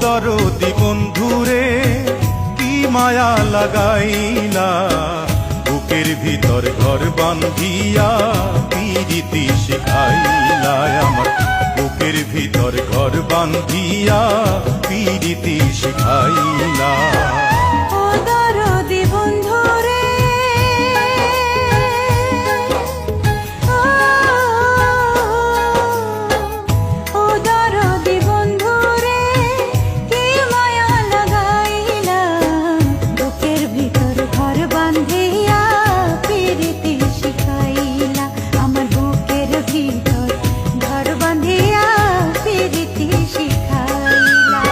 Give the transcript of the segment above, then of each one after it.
দরদি বন্ধুরে কি মায়া লাগাইলা, বুকের ভিতর ঘর বান্ধিয়া পিরিতি শিখাইলা। আমার বুকের ভিতর ঘর বান্ধিয়া পিরিতি শিখাইলা। ও দরদি বন্ধুরে, ও দরদি বন্ধুরে কি মায়া লাগাইলা, বুকের ভিতর ঘর বান্ধিয়া পিরিতি শিখাইলা। আমার বুকের ভিতর ঘর বান্ধিয়া পিরিতি শিখাইলা।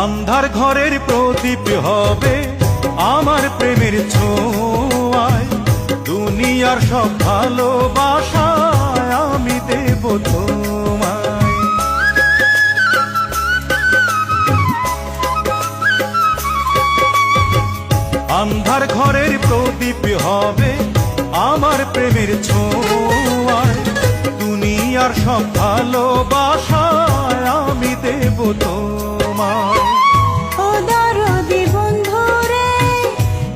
আন্ধার ঘরের প্রদীপ হবে আমার প্রেমের ছোঁয়ায়, দুনিয়ার সব ভালোবাসায় আমি দেব তোমায়। আন্ধার ঘরের প্রদীপ হবে আমার প্রেমের ছোঁয়ায়, দুনিয়ার সব ভালোবাসায় আমি দেব তোমায়। ও দরদি বন্ধুরে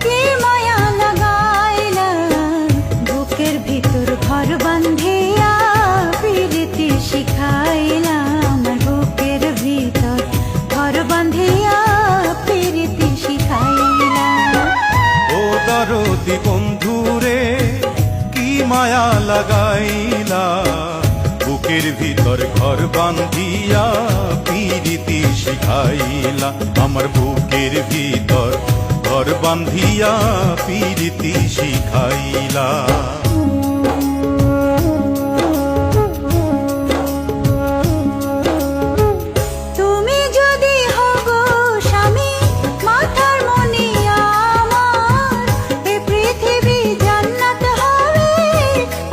কি মায়া লাগাইলা, বুকের ভিতর ঘর বান্ধিয়া পিরিতি শিখাইলা। আমার বুকের ভিতর ঘর বান্ধিয়া পিরিতি শিখাইলা। ও দরদি বন্ধুরে কি মায়া লাগাইলা, বুকের ভিতর ঘর বান্ধিয়া পিরিতি শিখাইলা। আমার বুকের ভিতর ঘর বান্ধিয়া পিরিতি শিখাইলা। তুমি যদি হগো স্বামী, মাথার মনি আমার, এ পৃথিবী জান্নাত হবে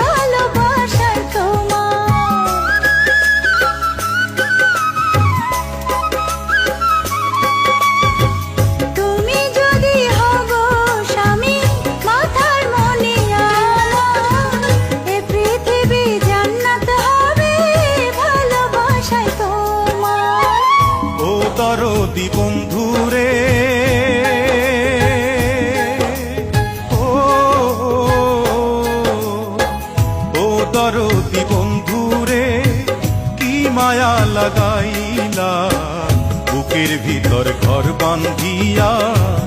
ভালোবাসায় তোমার। তুমি যদি হগো স্বামী, মাথার মনি আমার, এ পৃথিবী জান্নাত হবে ভালোবাসায় তোমার। ও দরদি বন্ধুরে, ও দরদি বন্ধুরে কি মায়া লাগাইলা, বুকের ভিতর ঘর বান্ধিয়া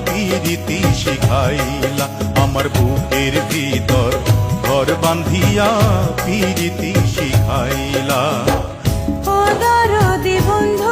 পিরিতি শিখাইলা। আমার বুকের ভিতর ঘর বান্ধিয়া পিরিতি শিখাইলা। ও দরদি বন্ধু